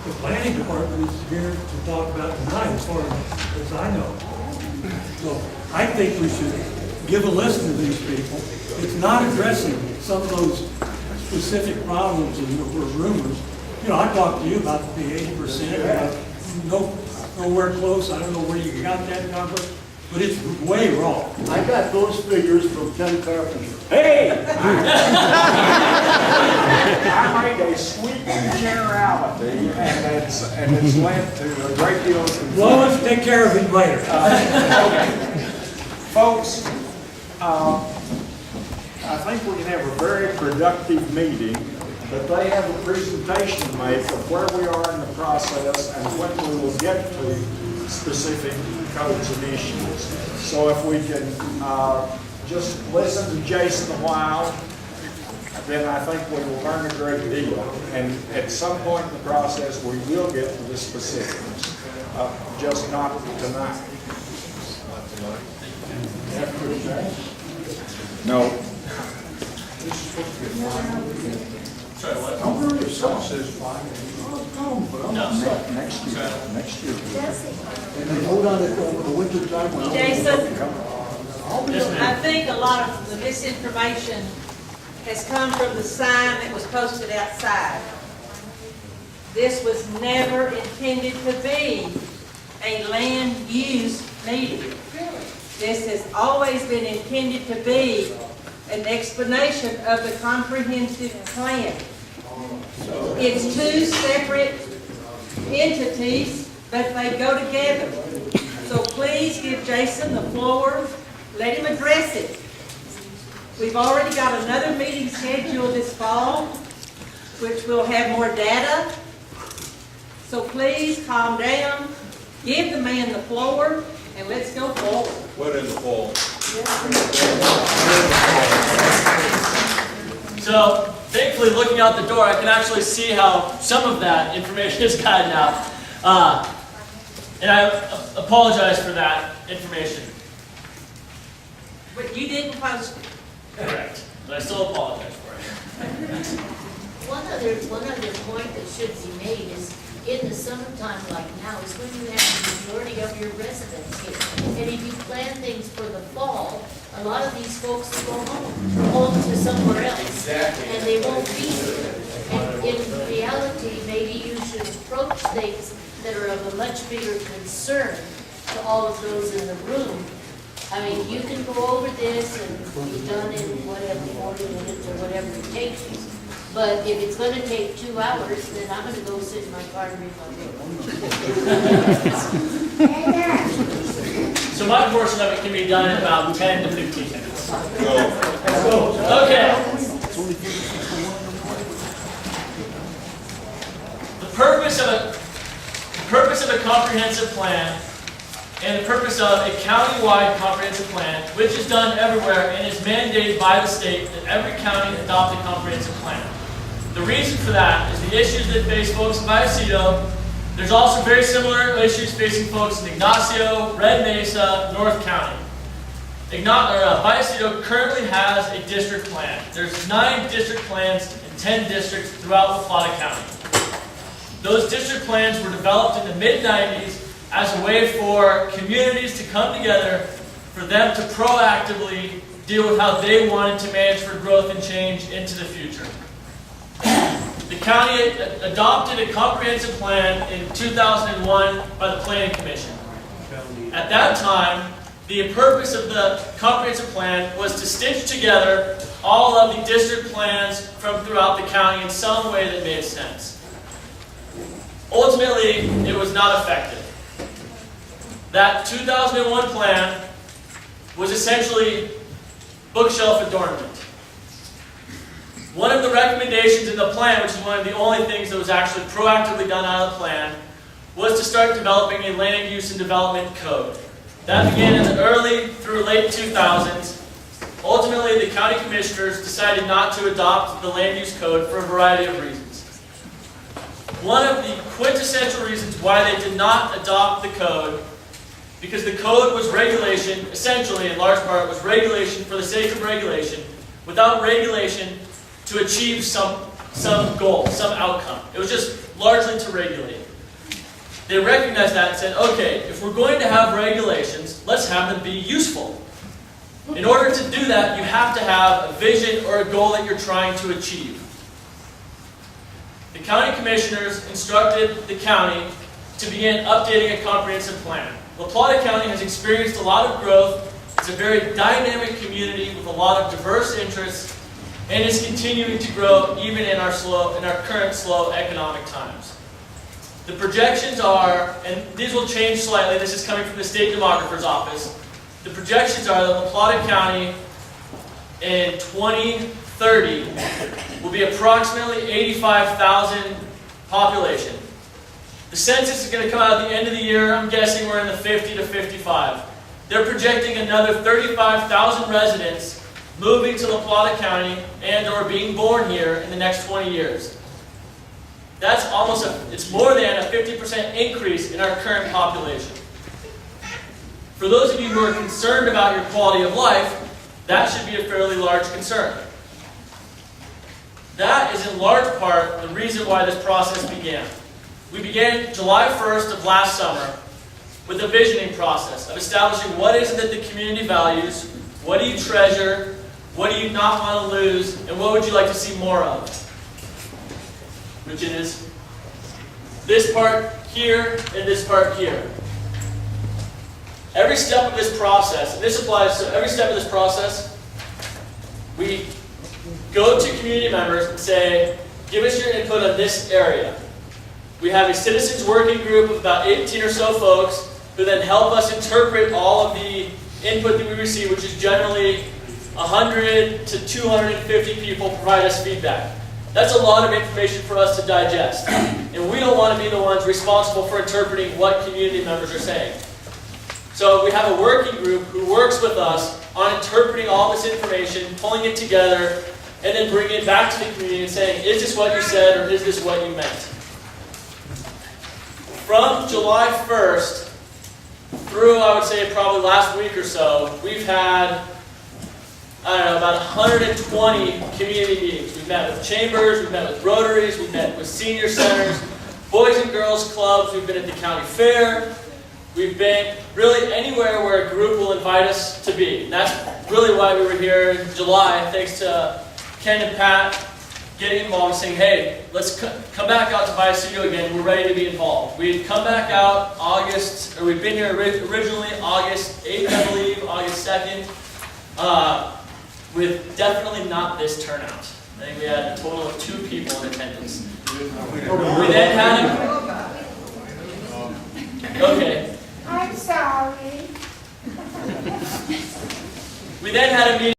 the planning department is here to talk about tonight, as far as I know. So I think we should give a listen to these people. It's not addressing some of those specific problems and were rumors. You know, I talked to you about the 80%. Nowhere close. I don't know where you got that number, but it's way wrong. I got those figures from Ken Carpenter. Hey! I made a sweeping generality, and it's led to a great deal of confusion. Well, let's take care of it later. Okay. Folks, I think we can have a very productive meeting, but they have a presentation to make of where we are in the process and when we will get to specific codes and issues. So if we can just listen to Jason a while, then I think we will learn a great deal. And at some point in the process, we will get to the specifics, just not tonight. No. Sorry, what? Don't hurt yourself. Next year. And then hold on it over the winter time. when- Jason, I think a lot of the misinformation has come from the sign that was posted outside. This was never intended to be a land use meeting. This has always been intended to be an explanation of the comprehensive plan. It's two separate entities, but they go together. So please give Jason the floor, let him address it. We've already got another meeting scheduled this fall, which will have more data. So please calm down, give the man the floor, and let's go forward. What in the fall? So, thankfully, looking out the door, I can actually see how some of that information is gotten out. And I apologize for that information. But you didn't post it. Correct. But I still apologize for it. One other point that should be made is, in the summertime like now, is when you have the majority of your residents here. And if you plan things for the fall, a lot of these folks will go home to somewhere else. Exactly. And they won't be here. And in reality, maybe you should approach things that are of a much bigger concern to all of those in the room. I mean, you can go over this and be done in whatever, 40 minutes or whatever it takes you. But if it's gonna take 2 hours, then I'm gonna go sit in my car and read my paper. So my portion of it can be done in about 10 to 15 minutes. Go. Okay. The purpose of a comprehensive plan and the purpose of a county-wide comprehensive plan, which is done everywhere and is mandated by the state that every county adopt a comprehensive plan. The reason for that is the issues that face folks in Vallecito. There's also very similar issues facing folks in Ignacio, Red Mesa, North County. Vallecito currently has a district plan. There's 9 district plans in 10 districts throughout LaPlata County. Those district plans were developed in the mid-90s as a way for communities to come together, for them to proactively deal with how they wanted to manage for growth and change into the future. The county adopted a comprehensive plan in 2001 by the Planning Commission. At that time, the purpose of the comprehensive plan was to stitch together all of the district plans from throughout the county in some way that made sense. Ultimately, it was not effective. That 2001 plan was essentially bookshelf adornment. One of the recommendations in the plan, which is one of the only things that was actually proactively done out of the plan, was to start developing a land use and development code. That began in the early through late 2000s. Ultimately, the county commissioners decided not to adopt the land use code for a variety of reasons. One of the quintessential reasons why they did not adopt the code, because the code was regulation, essentially in large part was regulation for the sake of regulation, without regulation to achieve some some goal, some outcome. It was just largely to regulate. They recognized that and said, okay, if we're going to have regulations, let's have them be useful. In order to do that, you have to have a vision or a goal that you're trying to achieve. The county commissioners instructed the county to begin updating a comprehensive plan. LaPlata County has experienced a lot of growth. It's a very dynamic community with a lot of diverse interests, and is continuing to grow even in our current slow economic times. The projections are, and these will change slightly, this is coming from the State Demographer's Office. The projections are that LaPlata County in 2030 will be approximately 85,000 population. The census is going to come out at the end of the year. I'm guessing we're in the 50 to 55. They're projecting another 35,000 residents moving to LaPlata County and or being born here in the next 20 years. That's it's more than a 50% increase in our current population. For those of you who are concerned about your quality of life, that should be a fairly large concern. That is in large part the reason why this process began. We began July 1st of last summer with a visioning process of establishing what is it that the community values, what do you treasure, what do you not want to lose, and what would you like to see more of? Which is this part here and this part here. Every step of this process, and this applies to every step of this process, we go to community members and say, give us your input on this area. We have a citizens working group of about 18 or so folks who then help us interpret all of the input that we receive, which is generally 100 to 250 people provide us feedback. That's a lot of information for us to digest. And we don't want to be the ones responsible for interpreting what community members are saying. So we have a working group who works with us on interpreting all this information, pulling it together, and then bringing it back to the community and saying, is this what you said or is this what you meant? From July 1st through, I would say, probably last week or so, we've had, I don't know, about 120 community meetings. We've met with chambers, we've met with Rotaries, we've met with senior centers, boys and girls clubs, we've been at the county fair. We've been really anywhere where a group will invite us to be. And that's really why we were here in July, thanks to Ken and Pat getting involved and saying, hey, let's come back out to Vice again. We're ready to be involved. We had come back out we'd been here originally August 8th, I believe, August 2nd, with definitely not this turnout. I think we had a total of 2 people in attendance. We then had okay. I'm sorry. We then had a meeting